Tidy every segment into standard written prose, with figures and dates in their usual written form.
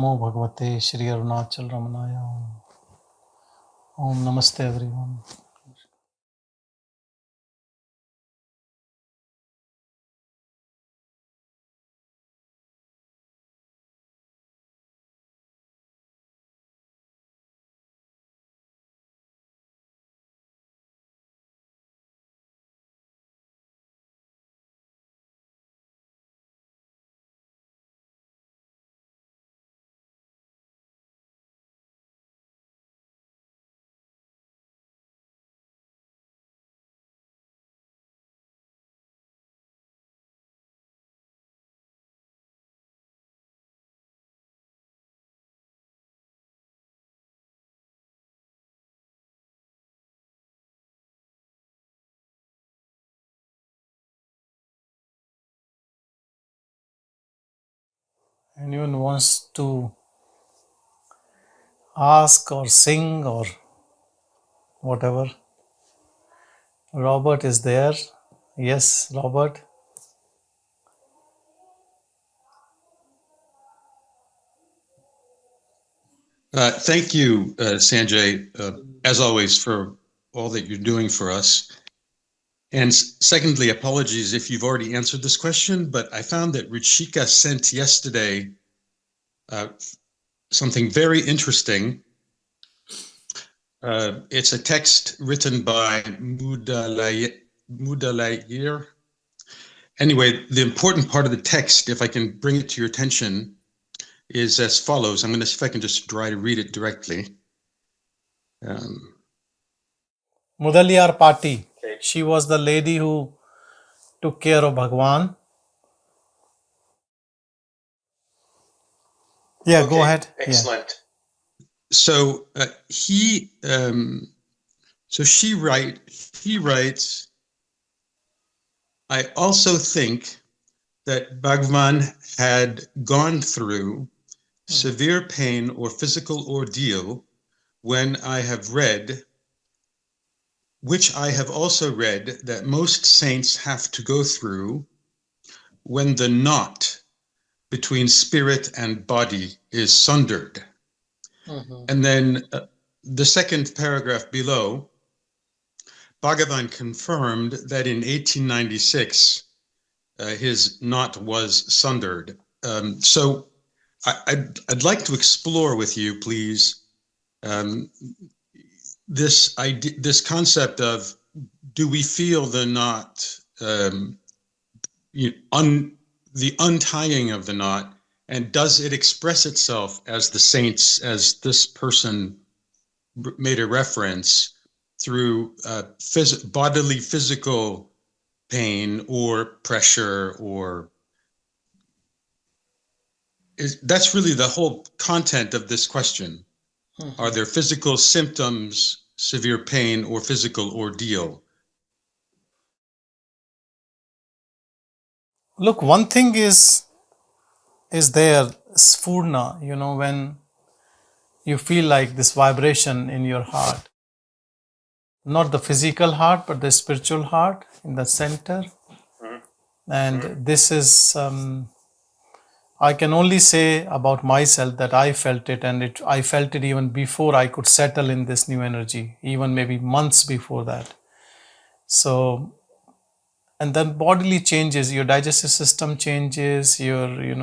Namo Bhagavate Shri Arunachal Ramanaya. Om Namaste everyone. Anyone wants to ask or sing or whatever? Robert is there. Yes, Robert. Thank you, Sanjay, as always, for all that you're doing for us. And secondly, apologies if you've already answered this question, but I found that Ruchika sent yesterday something very interesting. It's a text written by Mudalayir. Anyway, the important part of the text, if I can bring it to your attention, is as follows. I'm going to see if I can just try to read it directly. Mudaliyar Pati. She was the lady who took care of Bhagwan. Yeah, okay, go ahead. Excellent. Yeah. So he writes, I also think that Bhagavan had gone through severe pain or physical ordeal when I have read, which I have also read that most saints have to go through when the knot between spirit and body is sundered. And then the second paragraph below, Bhagavan confirmed that in 1896, his knot was sundered. So I'd like to explore with you, please, this idea, this concept of, do we feel the knot, the untying of the knot, and does it express itself as the saints, as this person made a reference, through bodily physical pain or pressure, or that's really the whole content of this question. Are there physical symptoms, severe pain, or physical ordeal? Look, one thing is there, sphurna, when you feel like this vibration in your heart. Not the physical heart, but the spiritual heart in the center. And this is, I can only say about myself that I felt it, and I felt it even before I could settle in this new energy, even maybe months before that. So, and then bodily changes, your digestive system changes, it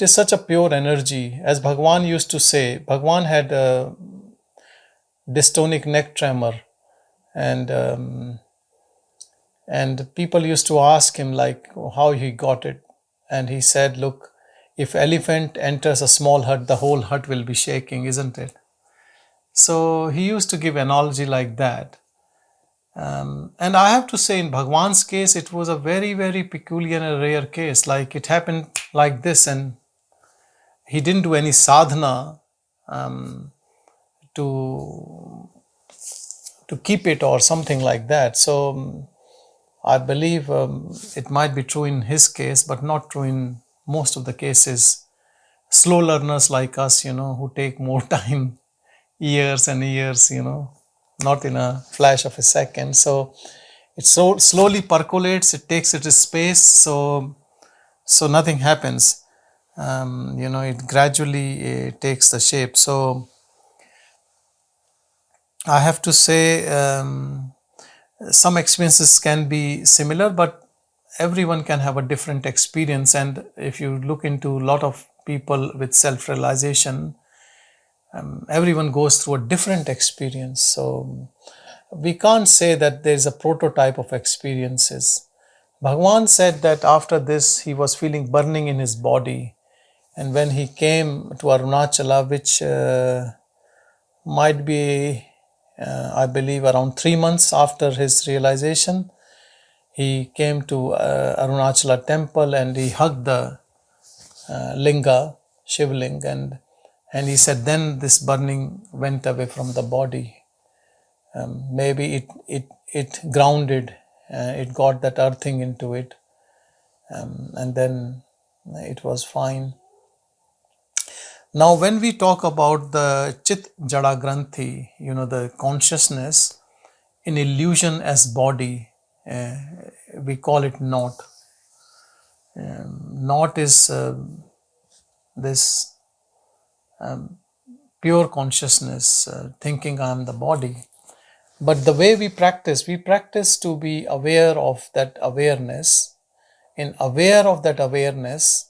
is such a pure energy. As Bhagavan used to say, Bhagavan had a dystonic neck tremor, and people used to ask him like how he got it, and he said, look, if elephant enters a small hut, the whole hut will be shaking, isn't it? So he used to give analogy like that. And I have to say, in Bhagwan's case, it was a very, very peculiar and rare case. Like, it happened like this, and he didn't do any sadhana to keep it or something like that. So I believe it might be true in his case, but not true in most of the cases. Slow learners like us, who take more time, years and years, not in a flash of a second. So it so slowly percolates, it takes its space, so nothing happens. it gradually takes the shape. So I have to say, some experiences can be similar, but everyone can have a different experience. And if you look into a lot of people with self-realization, everyone goes through a different experience. So we can't say that there is a prototype of experiences. Bhagavan said that after this he was feeling burning in his body, and when he came to Arunachala, which might be, I believe, around 3 months after his realization, he came to Arunachala temple and he hugged the linga, Shivling, and he said, then this burning went away from the body. Maybe it grounded, it got that earthing into it, and then it was fine. Now, when we talk about the Chit Jada Granthi, the consciousness in illusion as body, we call it naught. Naught is this pure consciousness, thinking I am the body. But the way we practice to be aware of that awareness. In aware of that awareness,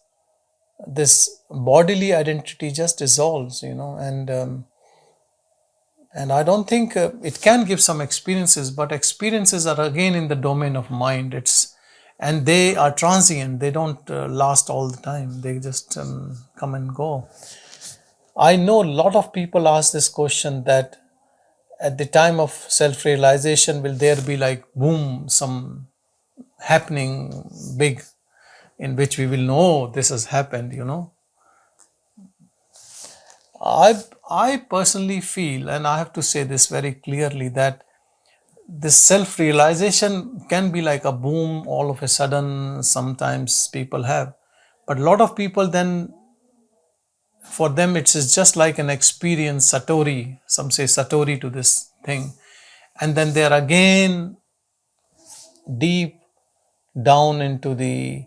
this bodily identity just dissolves, and I don't think it can give some experiences, but experiences are again in the domain of mind. And they are transient. They don't last all the time. They just come and go. I know a lot of people ask this question, that at the time of self-realization, will there be like boom, some happening big in which we will know this has happened, I personally feel, and I have to say this very clearly, that this self-realization can be like a boom all of a sudden. Sometimes people have, but a lot of people then, for them it is just like an experience, satori, some say satori to this thing, and then they are again deep down into the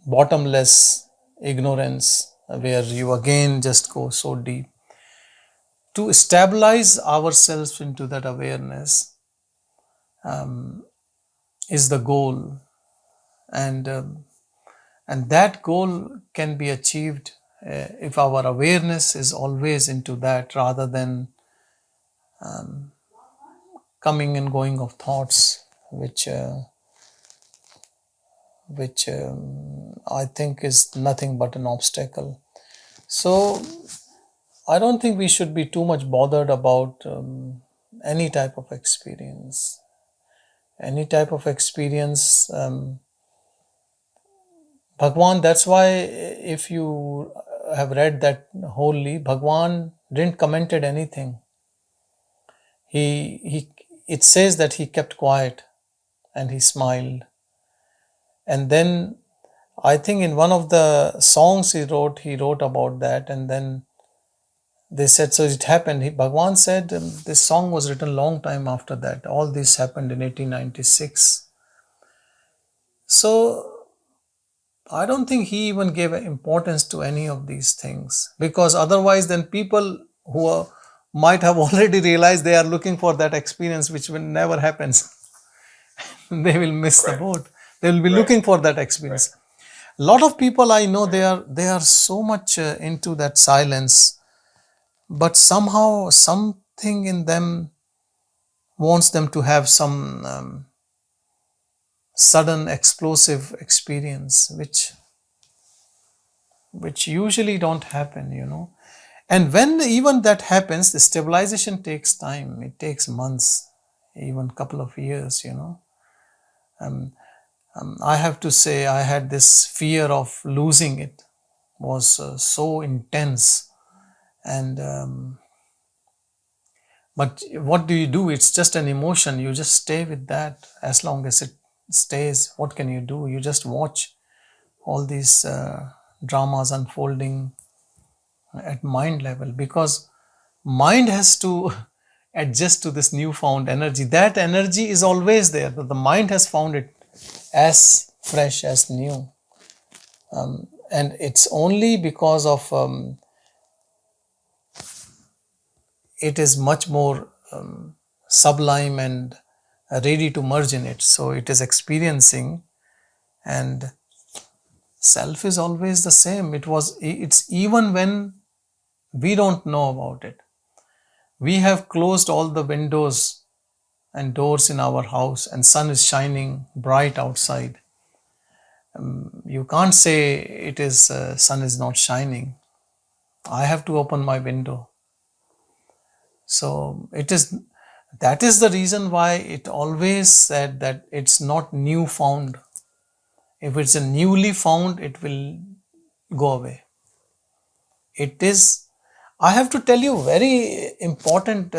bottomless ignorance, where you again just go so deep. To stabilize ourselves into that awareness is the goal, and that goal can be achieved if our awareness is always into that, rather than coming and going of thoughts, which I think is nothing but an obstacle. So I don't think we should be too much bothered about any type of experience. Any type of experience, Bhagwan, that's why if you have read that wholly, Bhagwan didn't commented anything. It says that he kept quiet and he smiled. And then I think in one of the songs he wrote about that, and then they said, so it happened. Bhagwan said this song was written long time after that. All this happened in 1896. So I don't think he even gave importance to any of these things, because otherwise then people who might have already realized they are looking for that experience which will never happens. They will miss the boat. They will be looking for that experience. A lot of people I know, they are so much into that silence, but somehow something in them wants them to have some sudden explosive experience, which usually don't happen. And when even that happens, the stabilization takes time. It takes months, even couple of years. I have to say, I had this fear of losing it, was so intense, and but what do? It's just an emotion. You just stay with that as long as it stays. What can you do? You just watch all these dramas unfolding at mind level, because mind has to adjust to this newfound energy. That energy is always there, but the mind has found it as fresh, as new. And it's only because of it is much more sublime and ready to merge in it. So it is experiencing, and self is always the same. It's even when we don't know about it. We have closed all the windows and doors in our house, and sun is shining bright outside. You can't say it is sun is not shining. I have to open my window. So that is the reason why it always said that it's not new found. If it's a newly found, it will go away. It is, I have to tell you, very important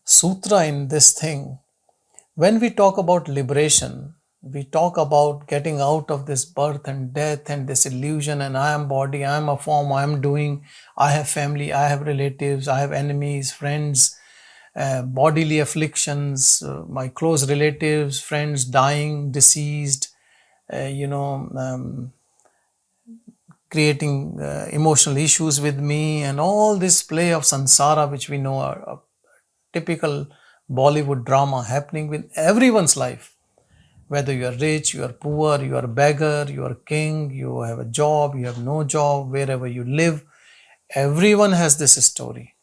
sutra in this thing. When we talk about liberation, we talk about getting out of this birth and death and this illusion, and I am body, I am a form, I am doing, I have family, I have relatives, I have enemies, friends, bodily afflictions, my close relatives, friends dying, deceased, creating emotional issues with me, and all this play of samsara, which we know are a typical Bollywood drama happening with everyone's life. Whether you are rich, you are poor, you are a beggar, you are king, you have a job, you have no job, wherever you live, everyone has this story.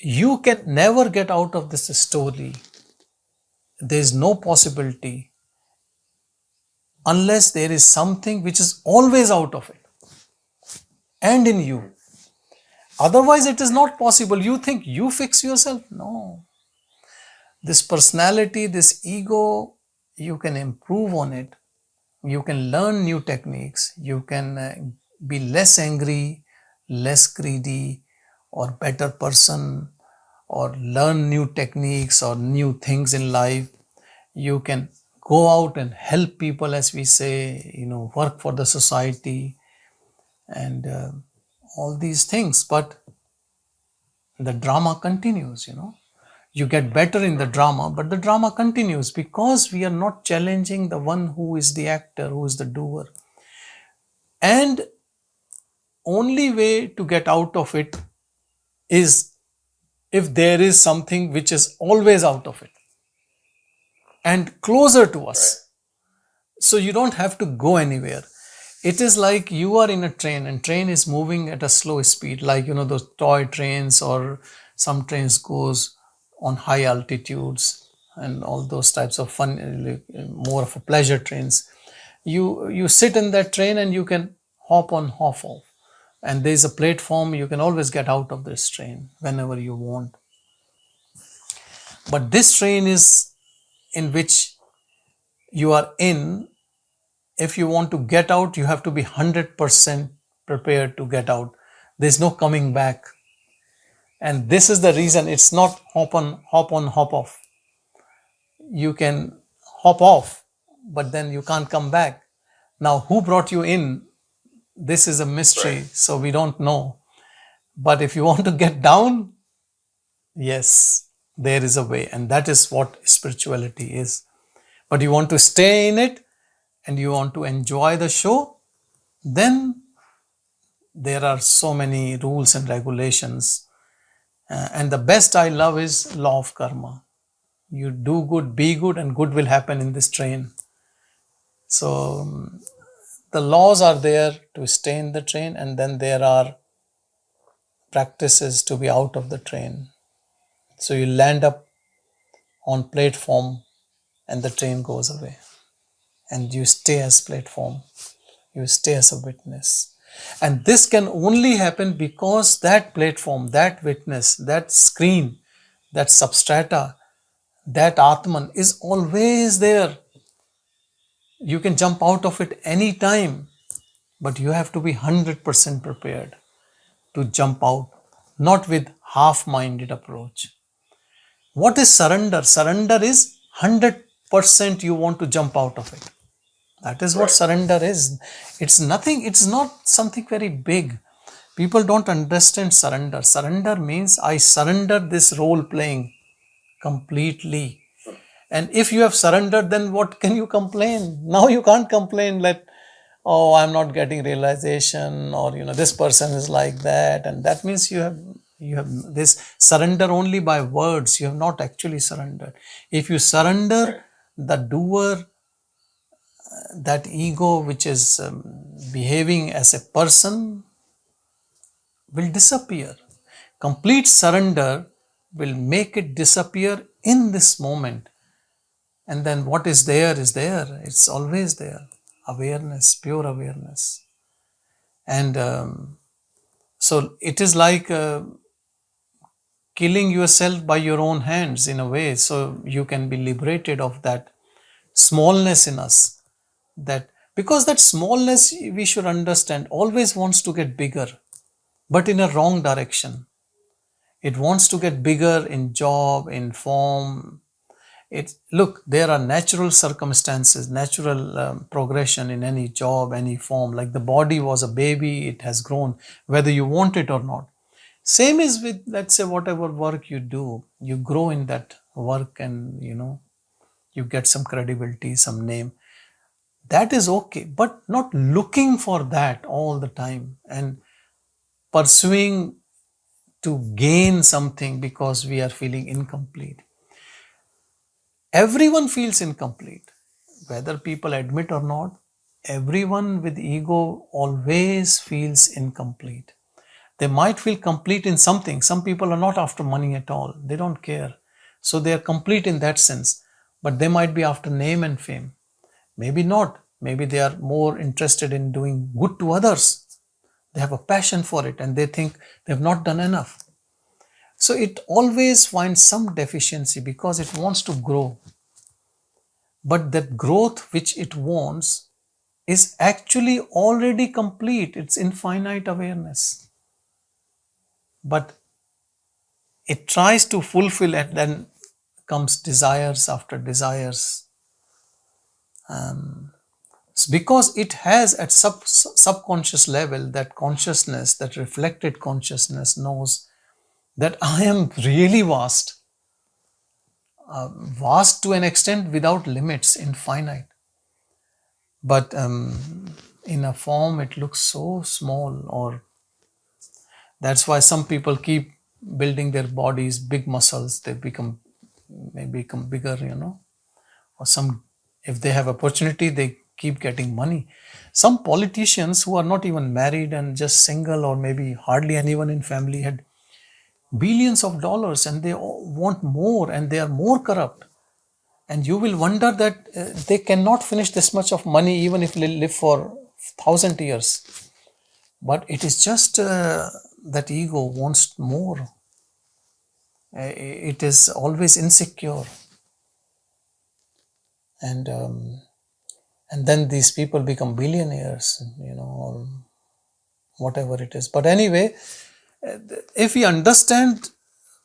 You can never get out of this story. There is no possibility unless there is something which is always out of it and in you. Otherwise, it is not possible. You think you fix yourself? No. This personality, this ego, you can improve on it. You can learn new techniques. You can be less angry, less greedy, or better person, or learn new techniques or new things in life. You can go out and help people, as we say, work for the society and all these things. But the drama continues, You get better in the drama, but the drama continues because we are not challenging the one who is the actor, who is the doer. And only way to get out of it is if there is something which is always out of it and closer to us. So you don't have to go anywhere. It is like you are in a train, and train is moving at a slow speed, like those toy trains, or some trains goes on high altitudes and all those types of fun, more of a pleasure trains. You sit in that train and you can hop on, hop off, and there is a platform. You can always get out of this train whenever you want. But this train is in which you are in. If you want to get out, you have to be 100% prepared to get out. There's no coming back. And this is the reason it's not hop on, hop off. You can hop off, but then you can't come back. Now, who brought you in? This is a mystery, so we don't know. But if you want to get down, yes, there is a way. And that is what spirituality is. But you want to stay in it and you want to enjoy the show, then there are so many rules and regulations. And the best I love is law of karma. You do good, be good, and good will happen in this train. So the laws are there to stay in the train, and then there are practices to be out of the train. So you land up on platform and the train goes away. And you stay as platform. You stay as a witness. And this can only happen because that platform, that witness, that screen, that substrata, that Atman is always there. You can jump out of it any time, but you have to be 100% prepared to jump out, not with half-minded approach. What is surrender? Surrender is 100% you want to jump out of it. That is what surrender is. It's nothing, it's not something very big. People don't understand surrender. Surrender means I surrender this role playing completely. And if you have surrendered, then what can you complain? Now you can't complain that, oh, I'm not getting realization, or this person is like that. And that means you have this surrender only by words. You have not actually surrendered. If you surrender, the doer, that ego which is behaving as a person, will disappear. Complete surrender will make it disappear in this moment. And then what is there is there. It's always there. Awareness, pure awareness. And so it is like killing yourself by your own hands in a way. So you can be liberated of that smallness in us. That because that smallness, we should understand, always wants to get bigger, but in a wrong direction. It wants to get bigger in job, in form. Look, there are natural circumstances, natural progression in any job, any form. Like the body was a baby, it has grown, whether you want it or not. Same is with, let's say, whatever work you do, you grow in that work, and you get some credibility, some name. That is okay, but not looking for that all the time and pursuing to gain something because we are feeling incomplete. Everyone feels incomplete, whether people admit or not. Everyone with ego always feels incomplete. They might feel complete in something. Some people are not after money at all. They don't care. So they are complete in that sense. But they might be after name and fame. Maybe not. Maybe they are more interested in doing good to others. They have a passion for it and they think they have not done enough. So it always finds some deficiency because it wants to grow. But that growth which it wants is actually already complete. It's infinite awareness. But it tries to fulfill it, then comes desires after desires. Because it has at subconscious level, that consciousness, that reflected consciousness knows that I am really vast. Vast to an extent without limits, infinite. But in a form it looks so small, or that's why some people keep building their bodies, big muscles, they may become bigger, or some, if they have opportunity, they keep getting money. Some politicians who are not even married and just single, or maybe hardly anyone in family, had billions of dollars and they want more, and they are more corrupt. And you will wonder that they cannot finish this much of money even if they live for 1,000 years. But it is just that ego wants more. It is always insecure. And then these people become billionaires, or whatever it is. But anyway, if we understand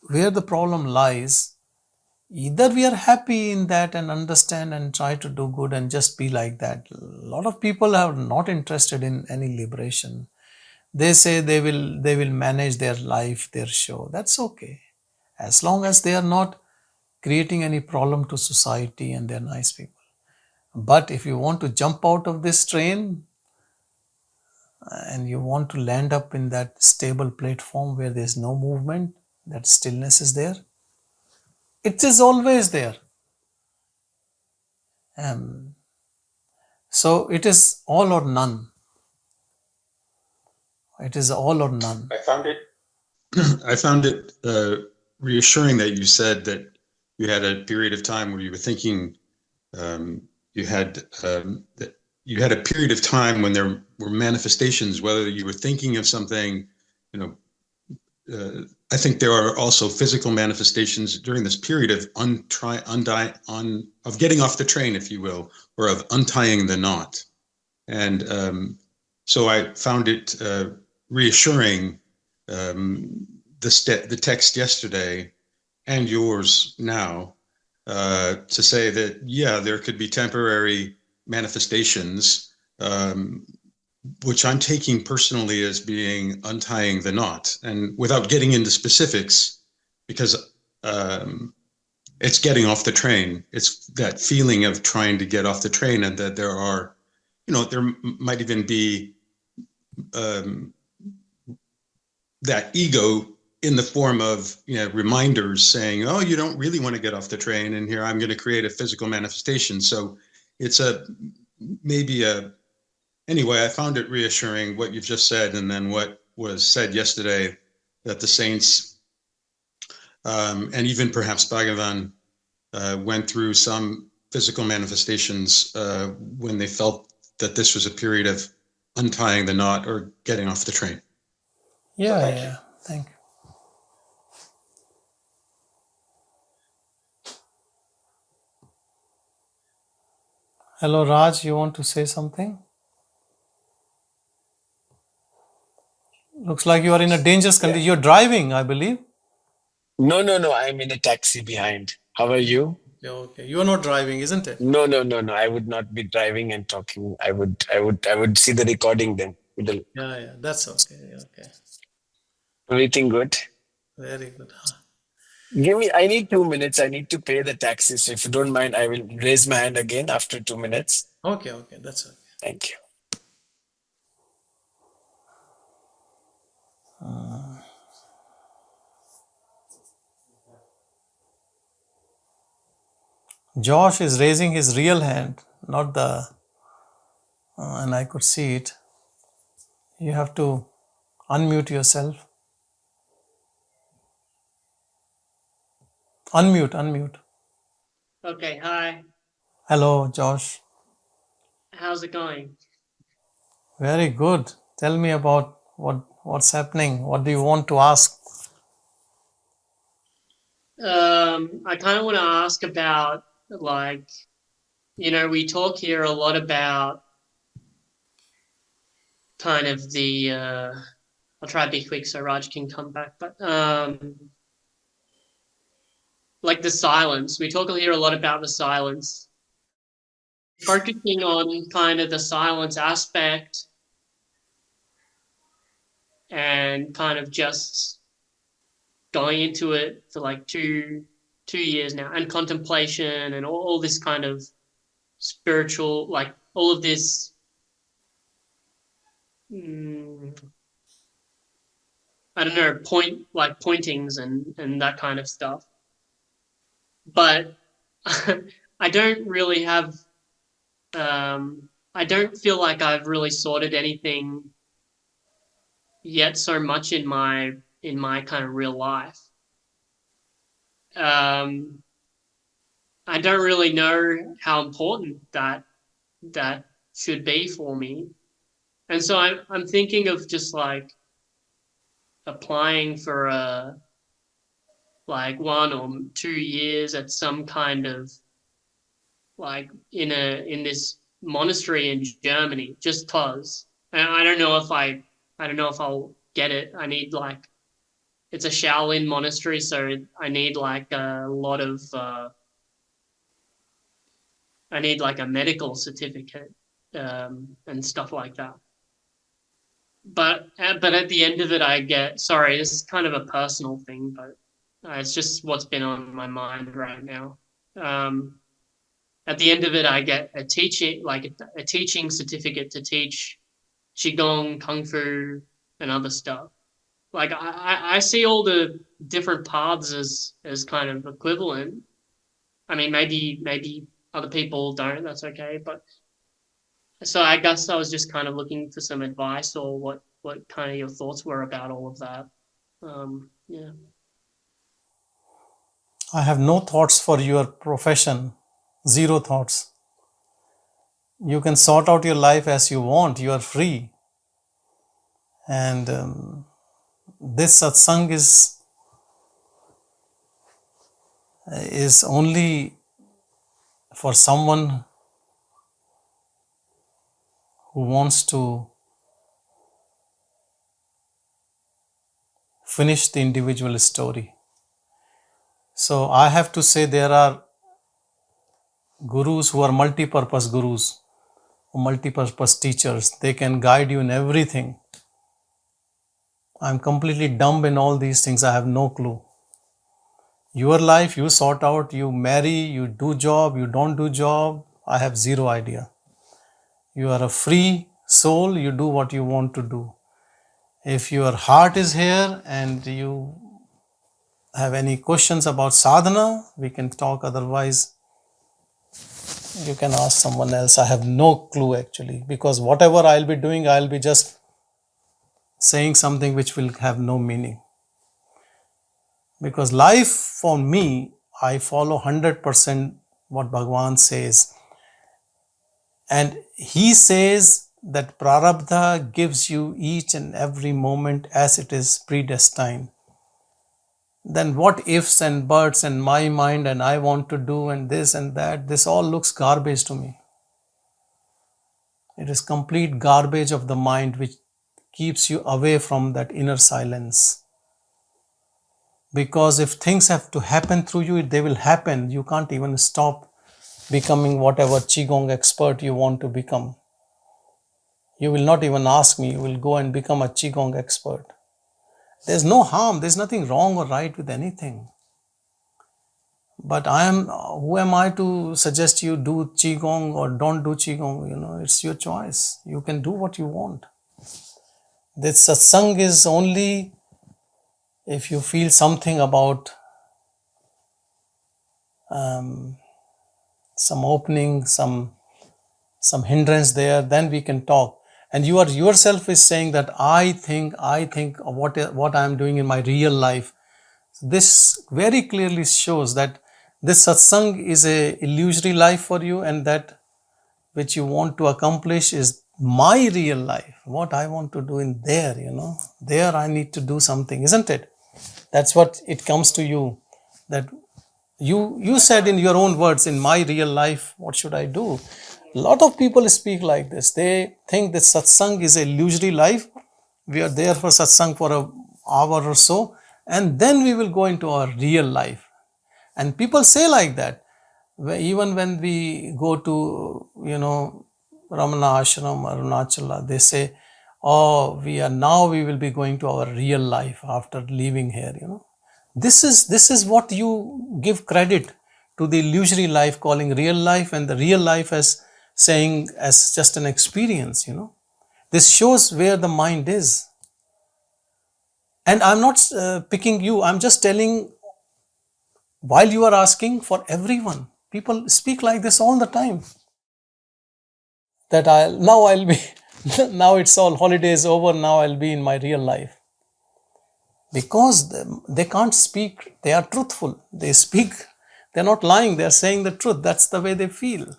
where the problem lies, either we are happy in that and understand and try to do good and just be like that. A lot of people are not interested in any liberation. They say they will manage their life, their show. That's okay, as long as they are not creating any problem to society and they're nice people. But if you want to jump out of this train and you want to land up in that stable platform where there's no movement, that stillness is there, it is always there. So it is all or none. It is all or none. I found it reassuring that you said that you had a period of time where you were thinking. You had a period of time when there were manifestations, whether you were thinking of something. I think there are also physical manifestations during this period of of getting off the train, if you will, or of untying the knot. And so I found it reassuring, the text yesterday and yours now, to say that, yeah, there could be temporary manifestations, which I'm taking personally as being untying the knot, and without getting into specifics, because it's getting off the train. It's that feeling of trying to get off the train, and that there are, there might even be that ego in the form of reminders saying, oh, you don't really want to get off the train, and here I'm going to create a physical manifestation. So it's anyway, I found it reassuring what you've just said, and then what was said yesterday, that the saints and even perhaps Bhagavan went through some physical manifestations when they felt that this was a period of untying the knot or getting off the train. Yeah. Thank you. Hello, Raj. You want to say something? Looks like you are in a dangerous condition. Yeah. You're driving, I believe. No. I'm in a taxi behind. How are you? Okay. You are not driving, isn't it? No. I would not be driving and talking. I would see the recording then. Yeah. That's okay. Okay. Everything good? Very good. I need 2 minutes. I need to pay the taxi. So if you don't mind, I will raise my hand again after 2 minutes. Okay. That's okay. Thank you. Josh is raising his real hand, not the, and I could see it. You have to unmute yourself. Unmute. Okay, hi. Hello, Josh. How's it going? Very good. Tell me about what's happening. What do you want to ask? I kind of want to ask about, like, we talk here a lot about kind of the, I'll try to be quick so Raj can come back, but like the silence. We talk here a lot about the silence. Focusing on kind of the silence aspect and kind of just going into it for like two years now, and contemplation and all this kind of spiritual, like all of this I don't know, pointings and that kind of stuff. But I don't really have I don't feel like I've really sorted anything yet so much in my kind of real life. I don't really know how important that should be for me. And so I'm thinking of just like applying for like 1 or 2 years at some kind of like in this monastery in Germany, just cause. And I don't know if I'll get it. I need like, it's a Shaolin monastery, so I need like a lot of I need like a medical certificate and stuff like that. But at the end of it, I get, sorry, this is kind of a personal thing, but it's just what's been on my mind right now. At the end of it, I get a teaching certificate to teach Qigong, Kung Fu, and other stuff. Like I see all the different paths as kind of equivalent. I mean, maybe other people don't, that's okay. But so I guess I was just kind of looking for some advice or what kind of your thoughts were about all of that. Yeah. I have no thoughts for your profession. Zero thoughts. You can sort out your life as you want. You are free. And this satsang is only for someone who wants to finish the individual story. So I have to say there are gurus who are multi-purpose gurus, multi-purpose teachers. They can guide you in everything. I'm completely dumb in all these things. I have no clue. Your life, you sort out, you marry, you do job, you don't do job. I have zero idea. You are a free soul, you do what you want to do. If your heart is here and you have any questions about sadhana, we can talk. Otherwise, you can ask someone else. I have no clue actually, because whatever I'll be doing, I'll be just saying something which will have no meaning. Because life for me, I follow 100% what Bhagavan says. And he says that prarabdha gives you each and every moment as it is predestined. Then what ifs and buts and my mind and I want to do and that, this all looks garbage to me. It is complete garbage of the mind which keeps you away from that inner silence. Because if things have to happen through you, they will happen. You can't even stop becoming whatever Qigong expert you want to become. You will not even ask me, you will go and become a Qigong expert. There's no harm, there's nothing wrong or right with anything. But who am I to suggest you do Qigong or don't do Qigong? It's your choice. You can do what you want. This satsang is only if you feel something about some opening, some hindrance there, then we can talk. And you are yourself is saying that I think of what I am doing in my real life. This very clearly shows that this satsang is a illusory life for you, and that which you want to accomplish is my real life. What I want to do in there, there I need to do something, isn't it? That's what it comes to you, that you said in your own words, in my real life, what should I do? A lot of people speak like this. They think that satsang is a illusory life. We are there for satsang for an hour or so, and then we will go into our real life. And people say like that. Even when we go to, Ramana Ashram, Arunachala, they say, oh, we will be going to our real life after leaving here, This is what you give credit to the illusory life, calling real life, and the real life as saying as just an experience, This shows where the mind is. And I'm not picking you, I'm just telling, while you are asking, for everyone. People speak like this all the time. That I'll be, now it's all holidays over, now I'll be in my real life. Because they can't speak, they are truthful. They speak, they're not lying, they're saying the truth. That's the way they feel.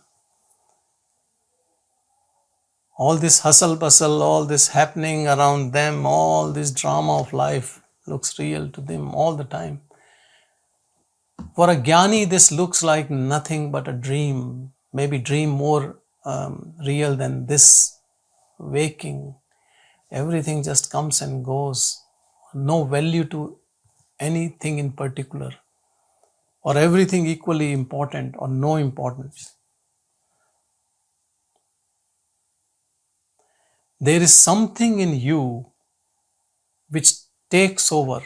All this hustle bustle, all this happening around them, all this drama of life looks real to them all the time. For a jnani, this looks like nothing but a dream, maybe dream more real than this waking. Everything just comes and goes. No value to anything in particular, or everything equally important or no importance. There is something in you which takes over,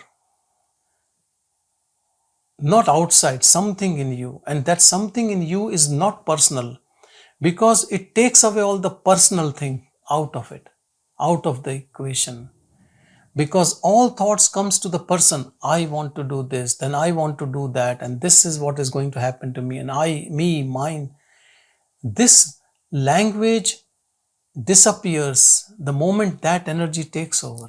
not outside, something in you, and that something in you is not personal, because it takes away all the personal thing out of it, out of the equation. Because all thoughts comes to the person, I want to do this, then I want to do that, and this is what is going to happen to me, and me, mine. This language disappears the moment that energy takes over.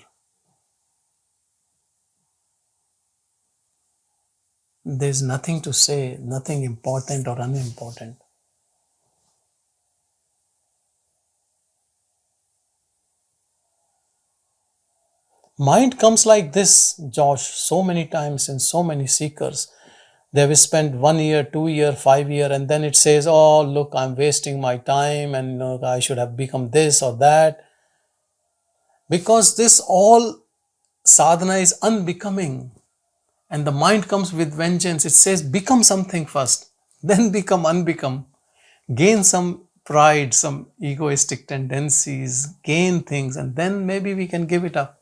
There's nothing to say, nothing important or unimportant. Mind comes like this, Josh, so many times in so many seekers. They have spent 1 year, 2 year, 5 year, and then it says, oh, look, I'm wasting my time, and I should have become this or that. Because this all sadhana is unbecoming. And the mind comes with vengeance. It says, become something first, then become unbecome. Gain some pride, some egoistic tendencies, gain things, and then maybe we can give it up.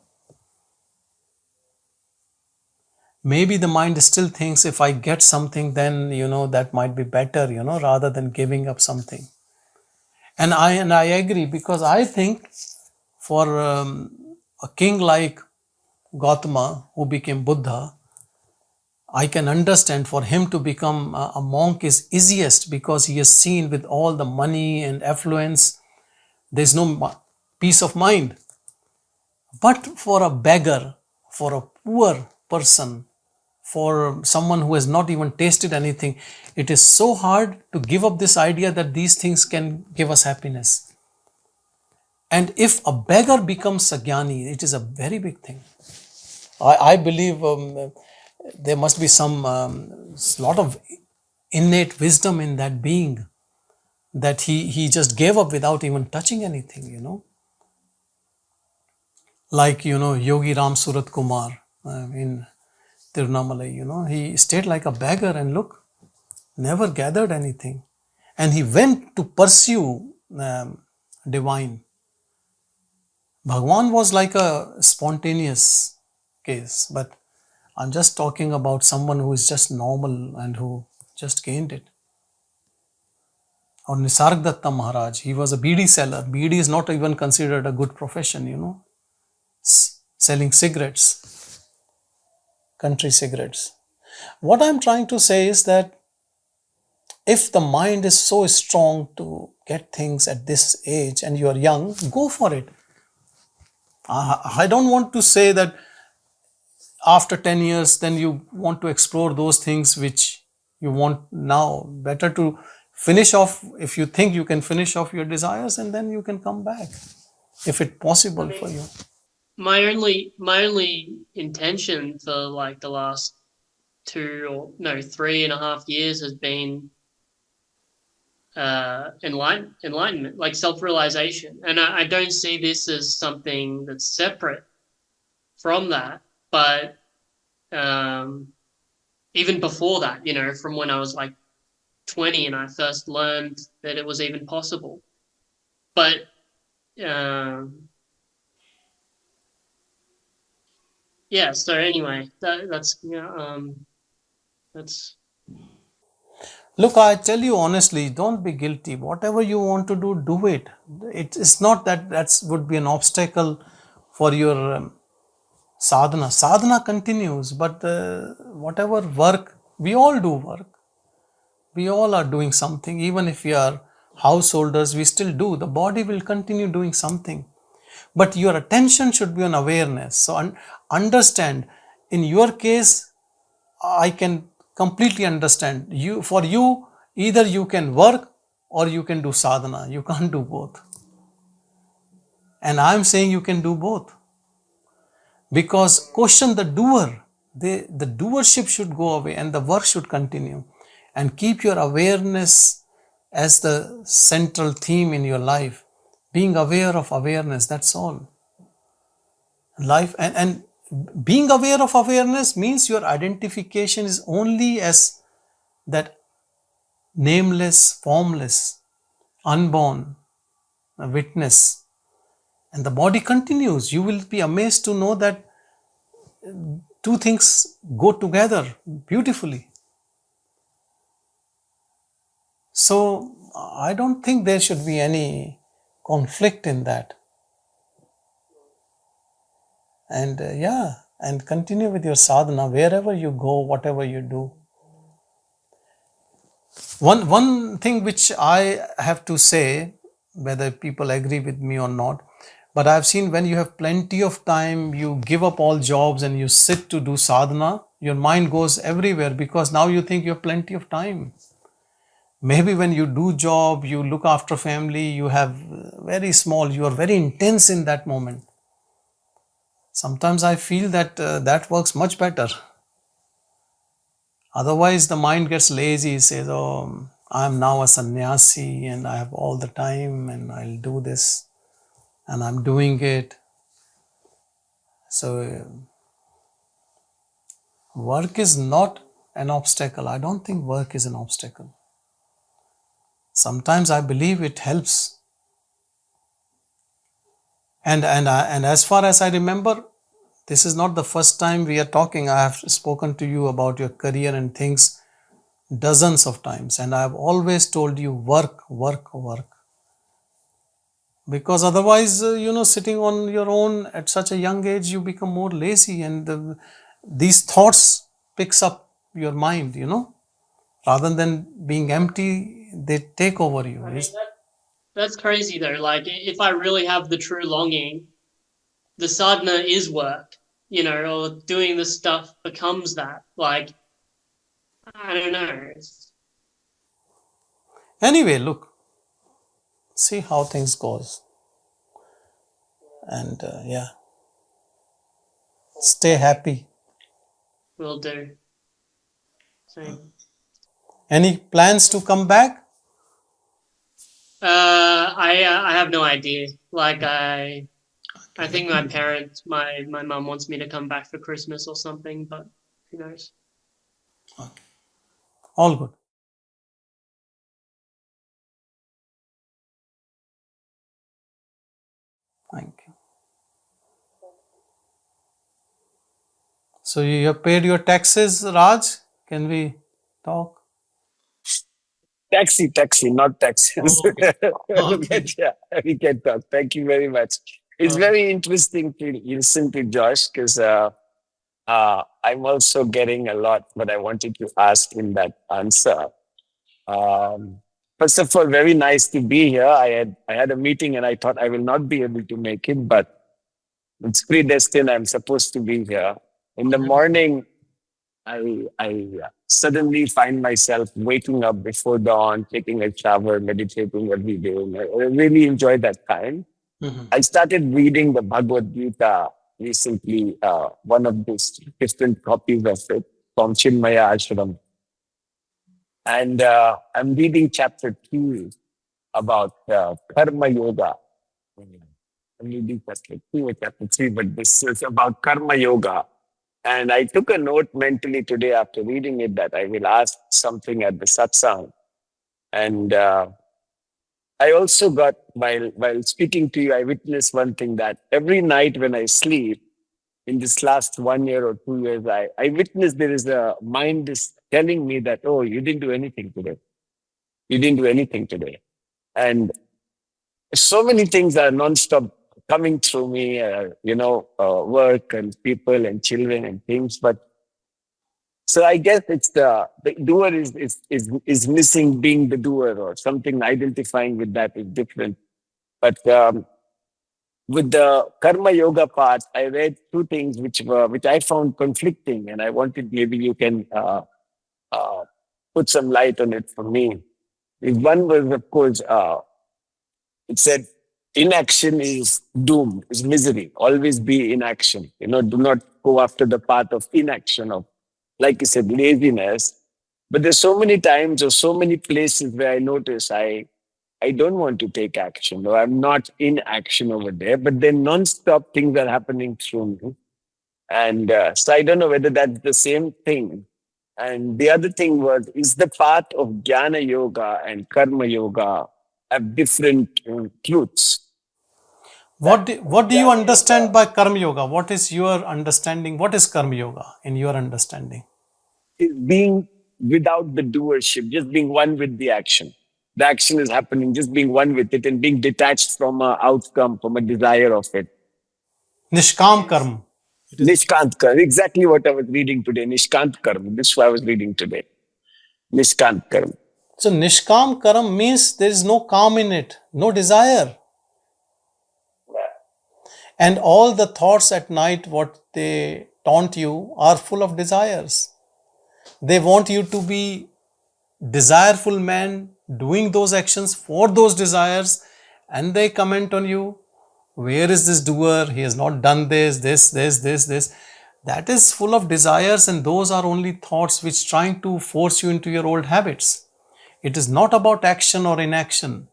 maybe the mind still thinks if I get something, then, that might be better, rather than giving up something. And I agree, because I think for a king like Gautama, who became Buddha, I can understand for him to become a monk is easiest, because he has seen with all the money and affluence, there's no peace of mind. But for a beggar, for a poor person, for someone who has not even tasted anything, it is so hard to give up this idea that these things can give us happiness. And if a beggar becomes a jnani, it is a very big thing. I believe there must be some lot of innate wisdom in that being, that he just gave up without even touching anything. Like, Yogi Ram Surat Kumar in Tirunamalai, he stayed like a beggar and look, never gathered anything. And he went to pursue divine. Bhagavan was like a spontaneous case, but I'm just talking about someone who is just normal and who just gained it. Or Nisargadatta Maharaj, he was a beedi seller. Beedi is not even considered a good profession, selling cigarettes, country cigarettes. What I'm trying to say is that if the mind is so strong to get things at this age and you are young, go for it. I don't want to say that after 10 years, then you want to explore those things which you want now. Better to finish off, if you think you can finish off your desires, and then you can come back, if it's possible for you. My only intention for like the last 3.5 years has been enlightenment, like self-realization. And I don't see this as something that's separate from that. But even before that, from when I was like 20 and I first learned that it was even possible. But yeah, so anyway, that's. Look, I tell you honestly, don't be guilty. Whatever you want to do it. It's not that would be an obstacle for your sadhana. Sadhana continues, but whatever work, we all do work. We all are doing something. Even if we are householders, we still do. The body will continue doing something. But your attention should be on awareness. So understand, in your case, I can completely understand. For you, either you can work or you can do sadhana. You can't do both. And I'm saying you can do both. Because question the doer. The doership should go away and the work should continue. And keep your awareness as the central theme in your life. Being aware of awareness, that's all. Life and being aware of awareness means your identification is only as that nameless, formless, unborn witness. And the body continues. You will be amazed to know that two things go together beautifully. So I don't think there should be any conflict in that. And and continue with your sadhana wherever you go, whatever you do. One thing which I have to say, whether people agree with me or not, but I've seen when you have plenty of time, you give up all jobs and you sit to do sadhana, your mind goes everywhere because now you think you have plenty of time. Maybe when you do job, you look after family, you have very small, you are very intense in that moment. Sometimes I feel that that works much better. Otherwise, the mind gets lazy. It says, oh, I'm now a sannyasi and I have all the time and I'll do this and I'm doing it. So, work is not an obstacle. I don't think work is an obstacle. Sometimes I believe it helps. And as far as I remember, This is not the first time we are talking. I have spoken to you about your career and things dozens of times, and I have always told you work, work, work. Because otherwise, sitting on your own at such a young age, you become more lazy, and these thoughts picks up your mind, rather than being empty, they take over you. I mean, that's crazy though. Like, if I really have the true longing, the sadhana is work, or doing the stuff becomes that. Like, I don't know. Anyway, look, see how things goes, and stay happy. Will do. Same. Any plans to come back? I have no idea. Like, I think my parents, my mum wants me to come back for Christmas or something, but who knows? Okay. All good. Thank you. So you have paid your taxes, Raj? Can we talk? Taxi, not taxes. Okay. Okay. Yeah, we can talk. Thank you very much. It's very interesting to listen to Josh because I'm also getting a lot what I wanted to ask in that answer. First of all, very nice to be here. I had a meeting and I thought I will not be able to make it, but it's predestined. I'm supposed to be here. In the morning, I suddenly find myself waking up before dawn, taking a shower, meditating every day. And I really enjoy that time. I started reading the Bhagavad Gita recently, one of these different copies of it from Chinmaya Ashram. And I'm reading chapter 2 about Karma Yoga. I'm reading chapter 2 or chapter 3, but this is about Karma Yoga. And I took a note mentally today after reading it that I will ask something at the satsang. And I also got, while speaking to you, I witnessed one thing that every night when I sleep, in this last 1 year or 2 years, I witnessed there is a mind is telling me that, oh, you didn't do anything today. You didn't do anything today. And so many things are nonstop coming through me, work and people and children and things. But so I guess it's the doer is missing being the doer or something. Identifying with that is different. But with the karma yoga part, I read two things which I found conflicting, and I wanted maybe you can put some light on it for me. One was, of course, it said inaction is doom, is misery. Always be in action. Do not go after the path of inaction, of, like you said, laziness. But there's so many times or so many places where I notice I don't want to take action, or I'm not in action over there, but then non-stop things are happening through me. And so I don't know whether that's the same thing. And the other thing was, is the path of Jnana Yoga and Karma Yoga have different truths? What do you understand by Karma Yoga? What is your understanding? What is Karma Yoga in your understanding? Is being without the doership, just being one with the action. The action is happening, just being one with it and being detached from an outcome, from a desire of it. Nishkam Karma. Nishkant Karma, exactly what I was reading today. Nishkant Karma, this is what I was reading today. Nishkant Karma. So Nishkam Karma means there is no calm in it, no desire. And all the thoughts at night, what they taunt you, are full of desires. They want you to be desireful man, doing those actions for those desires, and they comment on you. Where is this doer? He has not done this. That is full of desires, and those are only thoughts which trying to force you into your old habits. It is not about action or inaction.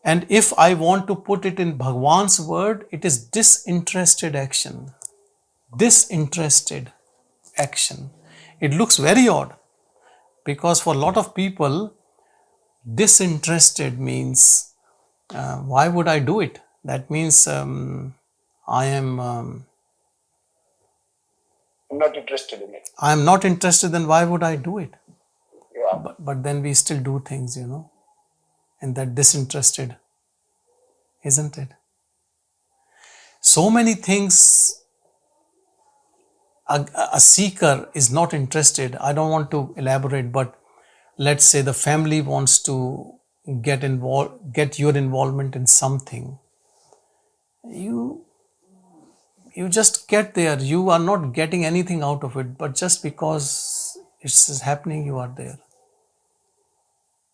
And if I want to put it in Bhagwan's word, it is disinterested action. Disinterested action. It looks very odd, because for a lot of people, disinterested means, why would I do it? That means I am I'm not interested in it. I am not interested, then why would I do it? Yeah. But then we still do things, and that disinterested, isn't it? So many things a seeker is not interested. I don't want to elaborate, but let's say the family wants to get your involvement in something. You just get there. You are not getting anything out of it, but just because it's happening, you are there.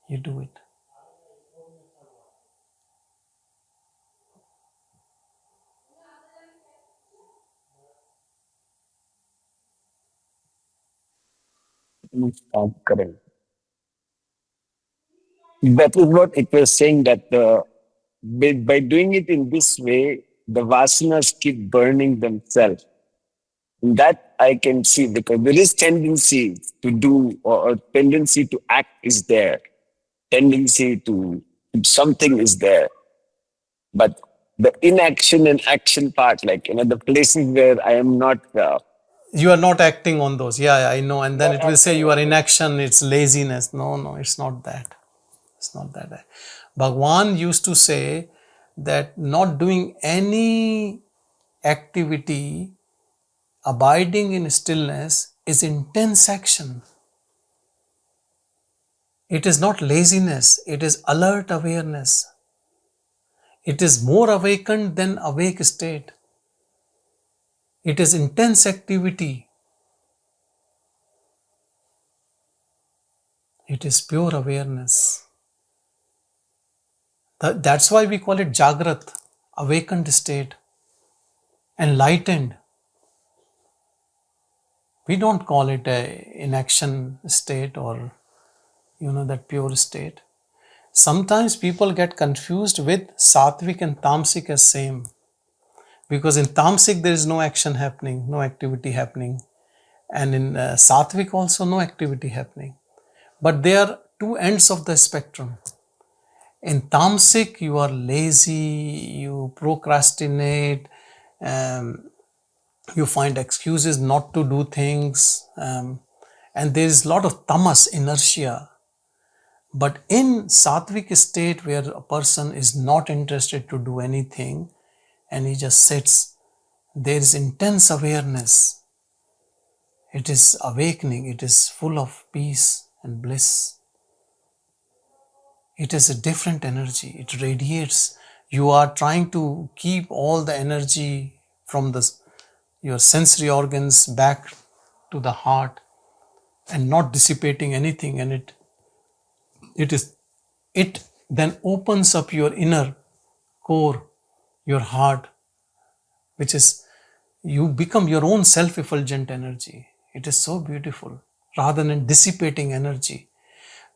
You do it. Correct. That is what it was saying, that by doing it in this way, the vasanas keep burning themselves. And that I can see, because there is tendency to do, or tendency to act is there. Tendency to something is there. But the inaction and action part, like, the places where I am not... You are not acting on those. Yeah, I know. And then it will say you are in action, it's laziness. No, it's not that. It's not that. Bhagavan used to say that not doing any activity, abiding in stillness, is intense action. It is not laziness, it is alert awareness. It is more awakened than awake state. It is intense activity. It is pure awareness. That's why we call it Jagrat, awakened state, enlightened. We don't call it a inaction state or, that pure state. Sometimes people get confused with sattvic and tamasic as same. Because in tamasic there is no action happening, no activity happening. And in sattvic also no activity happening. But they are two ends of the spectrum. In tamasic, you are lazy, you procrastinate, you find excuses not to do things, and there is a lot of tamas, inertia. But in sattvic state, where a person is not interested to do anything and he just sits, there is intense awareness. It is awakening, it is full of peace and bliss. It is a different energy, it radiates. You are trying to keep all the energy from your sensory organs back to the heart and not dissipating anything, and it then opens up your inner core, your heart, which is, you become your own self-effulgent energy. It is so beautiful, rather than dissipating energy.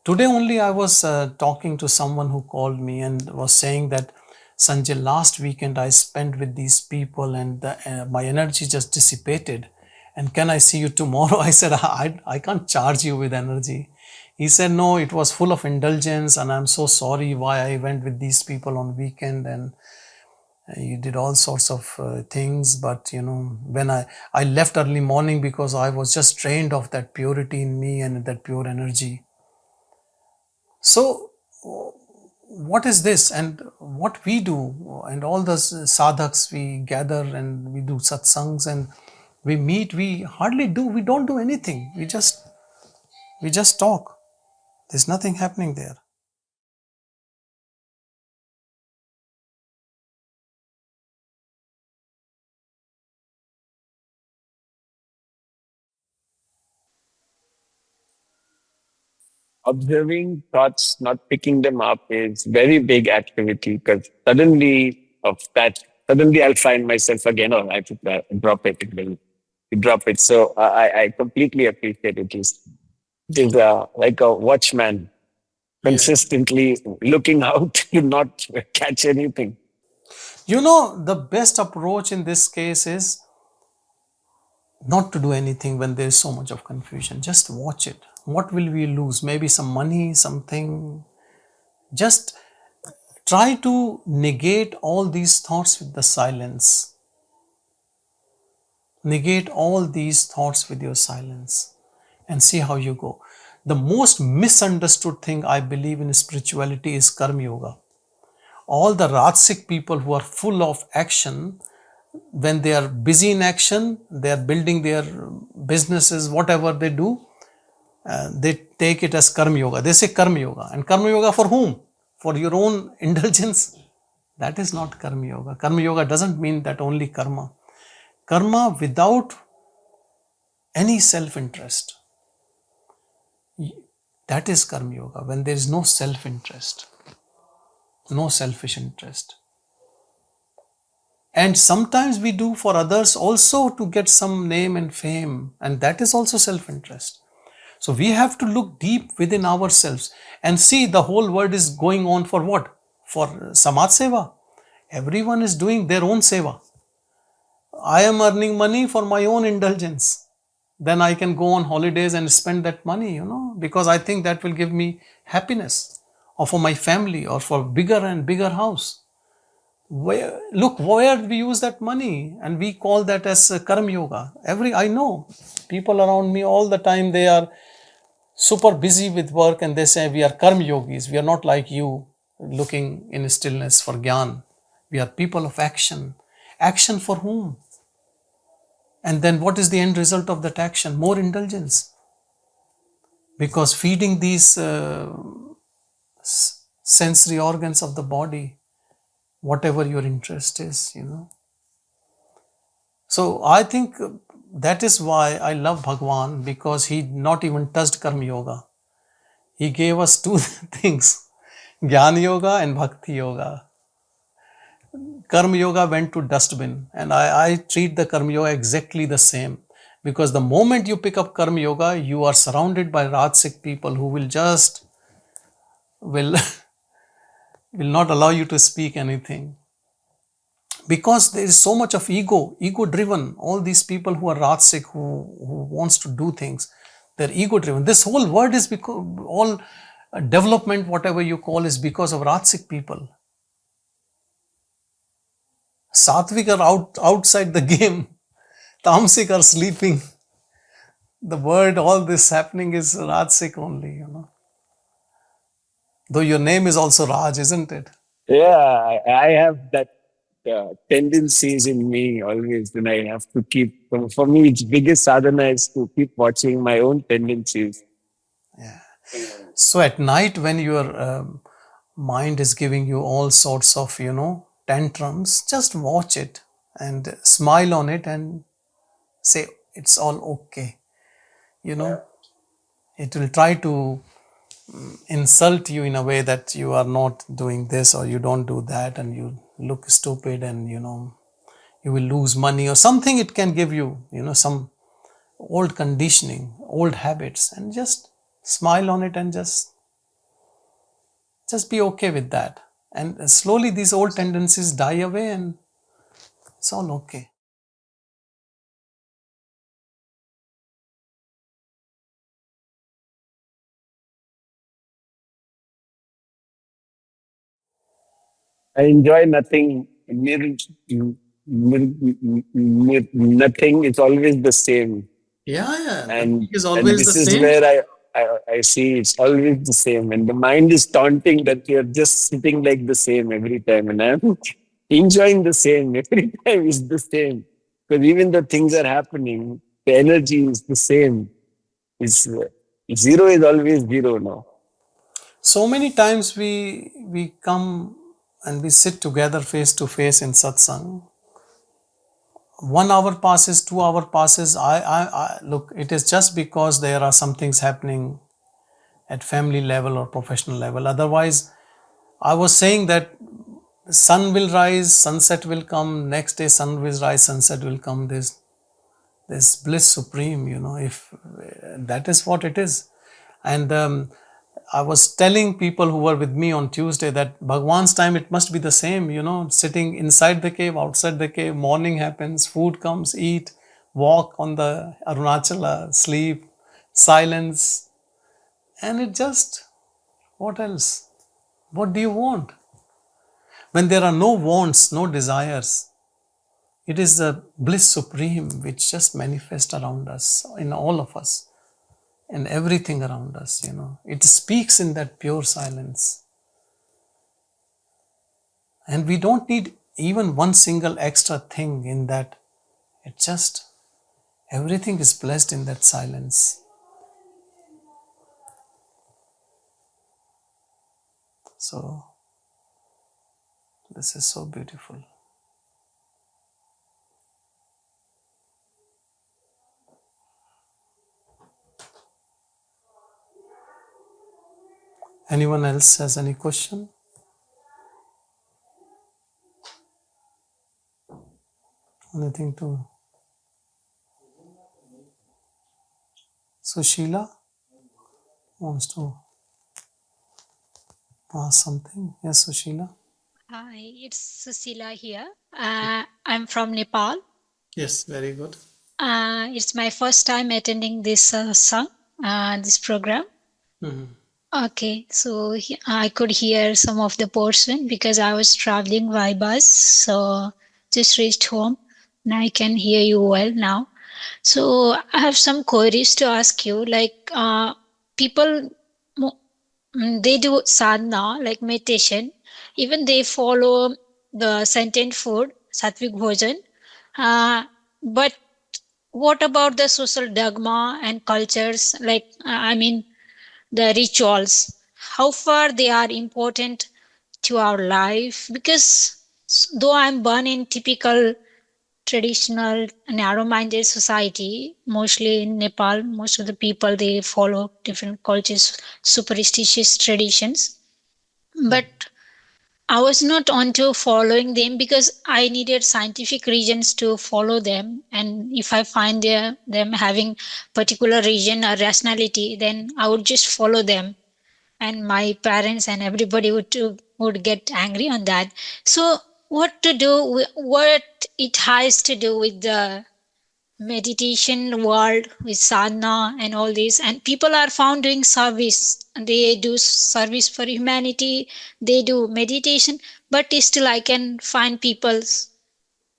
Today only I was talking to someone who called me and was saying that, Sanjay, last weekend I spent with these people and my energy just dissipated. And can I see you tomorrow? I said, I can't charge you with energy. He said, no, it was full of indulgence and I'm so sorry why I went with these people on weekend and you did all sorts of things. But, when I left early morning because I was just drained of that purity in me and that pure energy. So, what is this and what we do, and all the sadhaks, we gather and we do satsangs and we meet, we don't do anything. We just talk. There's nothing happening there. Observing thoughts, not picking them up, is very big activity, because suddenly I'll find myself again, or I have to drop it. Drop it. So I completely appreciate it. It is like a watchman consistently looking out to not catch anything. The best approach in this case is not to do anything when there is so much of confusion. Just watch it. What will we lose? Maybe some money, something. Just try to negate all these thoughts with the silence. Negate all these thoughts with your silence and see how you go. The most misunderstood thing I believe in spirituality is Karma Yoga. All the Rajasic people who are full of action, when they are busy in action, they are building their businesses, whatever they do, they take it as Karma Yoga. They say Karma Yoga. And Karma Yoga for whom? For your own indulgence? That is not Karma Yoga. Karma Yoga doesn't mean that only karma. Karma without any self-interest. That is Karma Yoga, when there is no self-interest, no selfish interest. And sometimes we do for others also to get some name and fame, and that is also self-interest. So we have to look deep within ourselves and see the whole world is going on for what? For Samaj Seva. Everyone is doing their own Seva. I am earning money for my own indulgence. Then I can go on holidays and spend that money, because I think that will give me happiness, or for my family, or for bigger and bigger house. Look where we use that money, and we call that as Karma Yoga. I know people around me all the time, they are super busy with work and they say we are Karma Yogis. We are not like you looking in stillness for Gyan. We are people of action. Action for whom? And then what is the end result of that action? More indulgence. Because feeding these sensory organs of the body, whatever your interest is, So I think that is why I love Bhagavan, because he not even touched Karma Yoga. He gave us two things, Jnana Yoga and Bhakti Yoga. Karma Yoga went to dustbin, and I treat the Karma Yoga exactly the same, because the moment you pick up Karma Yoga, you are surrounded by Rajasic people who will will not allow you to speak anything, because there is so much of ego driven. All these people who are Rajasic, who wants to do things, they're ego driven. This whole word is because all development, whatever you call, is because of Rajasic people. Satvik are outside the game. Tamasic are sleeping. The word, all this happening is Rajasic only, Though your name is also Raj, isn't it? Yeah, I have that tendencies in me always, and I have to keep. For me, its biggest sadhana is to keep watching my own tendencies. Yeah. So at night, when your mind is giving you all sorts of, tantrums, just watch it and smile on it and say, it's all okay. It will try to insult you in a way that you are not doing this or you don't do that, and you look stupid, and you will lose money or something. It can give you, some old conditioning, old habits, and just smile on it and just be okay with that. And slowly these old tendencies die away and it's all okay. I enjoy nothing. Nothing is always the same. Yeah, nothing And is and always the this is same. where I see it's always the same. And the mind is taunting that you're just sitting like the same every time. And I'm enjoying the same every time. It's the same. Because even though things are happening, the energy is the same. It's zero is always zero now. So many times we come and we sit together face to face in satsang. 1 hour passes, 2 hour passes. I look, it is just because there are some things happening at family level or professional level. Otherwise, I was saying that sun will rise, sunset will come, next day sun will rise, sunset will come. This bliss supreme, if that is what it is. And I was telling people who were with me on Tuesday that Bhagwan's time, it must be the same, sitting inside the cave, outside the cave, morning happens, food comes, eat, walk on the Arunachala, sleep, silence. And it just, what else? What do you want? When there are no wants, no desires, It is the bliss supreme which just manifests around us, in all of us, and everything around us, It speaks in that pure silence. And we don't need even one single extra thing in that. It just, everything is blessed in that silence. So, this is so beautiful. Anyone else has any question? Anything to? Sushila wants to ask something. Yes, Sushila? Hi, it's Susila here. I'm from Nepal. Yes, very good. It's my first time attending this this program. Mhm. Okay, so I could hear some of the portion because I was traveling by bus. So just reached home and I can hear you well now. So I have some queries to ask you. Like people, they do sadhana, like meditation. Even they follow the sentient food, sattvic bhojan. But what about the social dogma and cultures? Like, I mean, the rituals, how far they are important to our life? Because though I'm born in typical traditional narrow-minded society, mostly in Nepal, most of the people they follow different cultures, superstitious traditions. But I was not onto following them because I needed scientific reasons to follow them. And if I find them having particular reason or rationality, then I would just follow them. And my parents and everybody would get angry on that. So what to do? What it has to do with the meditation world, with sadhana and all this, and people are found doing service, they do service for humanity, they do meditation, but still I can find people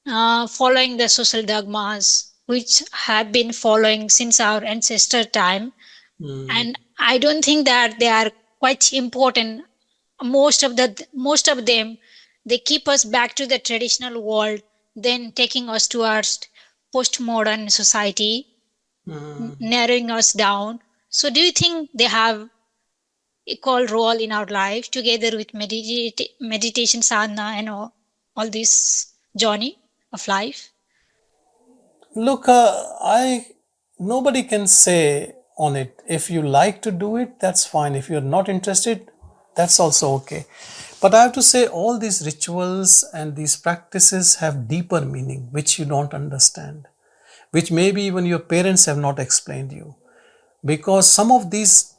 following the social dogmas which have been following since our ancestor time. And I don't think that they are quite important. Most of them, they keep us back to the traditional world, then taking us towards postmodern society, narrowing us down. So do you think they have equal role in our life together with meditation, sadhana, and all this journey of life? Look, nobody can say on it. If you like to do it, that's fine. If you're not interested, that's also okay. But I have to say, all these rituals and these practices have deeper meaning, which you don't understand, which maybe even your parents have not explained you. Because some of these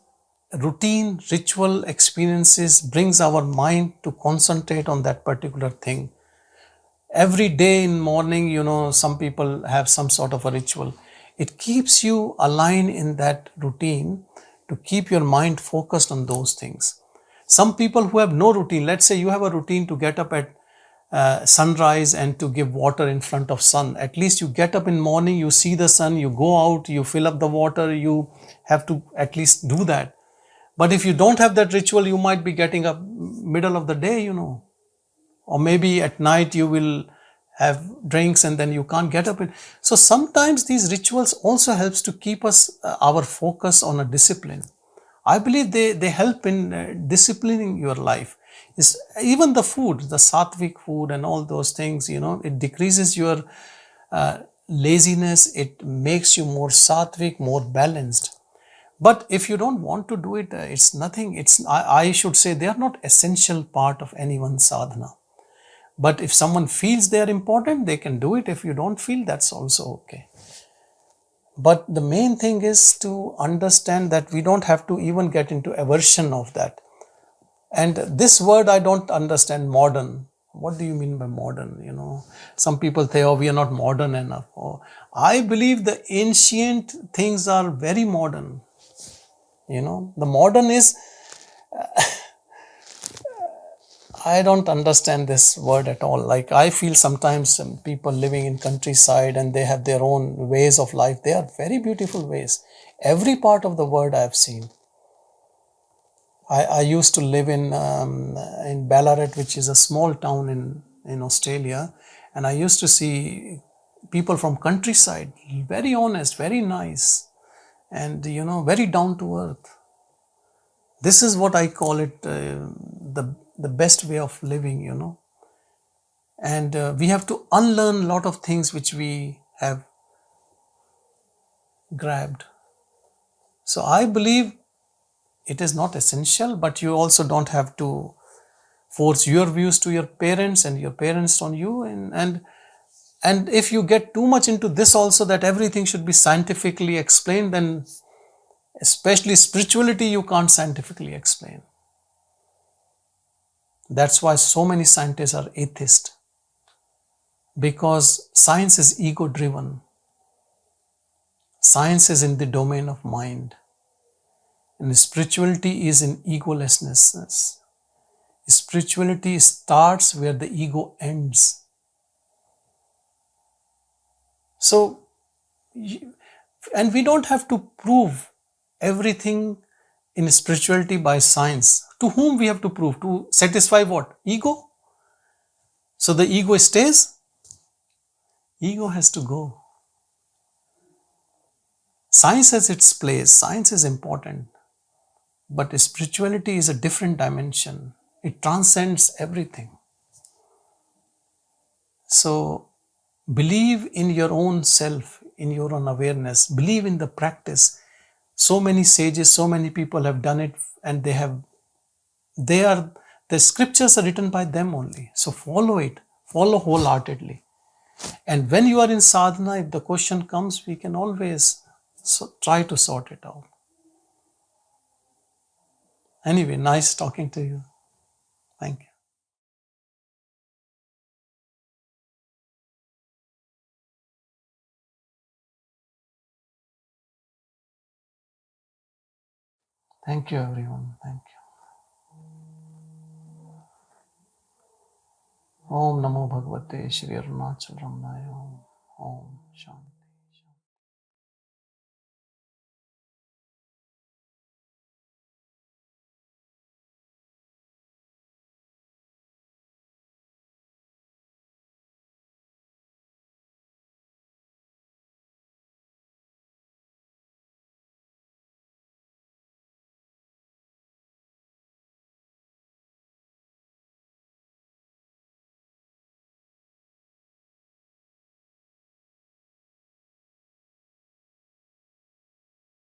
routine ritual experiences brings our mind to concentrate on that particular thing. Every day in morning, some people have some sort of a ritual. It keeps you aligned in that routine to keep your mind focused on those things. Some people who have no routine, let's say you have a routine to get up at sunrise and to give water in front of sun. At least you get up in morning, you see the sun, you go out, you fill up the water, you have to at least do that. But if you don't have that ritual, you might be getting up middle of the day, or maybe at night you will have drinks and then you can't get up. So sometimes these rituals also helps to keep us our focus on a discipline. I believe they help in disciplining your life. Even the food, the sattvic food and all those things, it decreases your laziness. It makes you more sattvic, more balanced. But if you don't want to do it, it's nothing. I should say they are not essential part of anyone's sadhana. But if someone feels they are important, they can do it. If you don't feel, that's also okay. But the main thing is to understand that we don't have to even get into aversion of that. And this word I don't understand, modern. What do you mean by modern? Some people say, oh, we are not modern enough. I believe the ancient things are very modern. The modern is, I don't understand this word at all. Like I feel sometimes people living in countryside and they have their own ways of life. They are very beautiful ways. Every part of the world I have seen. I used to live in Ballarat, which is a small town in Australia, and I used to see people from countryside, very honest, very nice, and very down to earth. This is what I call it the best way of living, and we have to unlearn a lot of things which we have grabbed. So I believe it is not essential, but you also don't have to force your views to your parents and your parents on you, and if you get too much into this also, that everything should be scientifically explained, then especially spirituality you can't scientifically explain. That's why so many scientists are atheists, because science is ego driven. Science is in the domain of mind, and spirituality is in egolessness. Spirituality starts where the ego ends. So, and we don't have to prove everything in spirituality by science. To whom we have to prove? To satisfy what? Ego? So the ego stays? Ego has to go. Science has its place. Science is important. But spirituality is a different dimension. It transcends everything. So believe in your own self, in your own awareness. Believe in the practice. So many sages, so many people have done it, and the scriptures are written by them only. So follow it. Follow wholeheartedly. And when you are in sadhana, if the question comes, we can always try to sort it out. Anyway, nice talking to you. Thank you. Thank you, everyone. Thank you. Om Namo Bhagavate Shri Arunachal Ramnaya.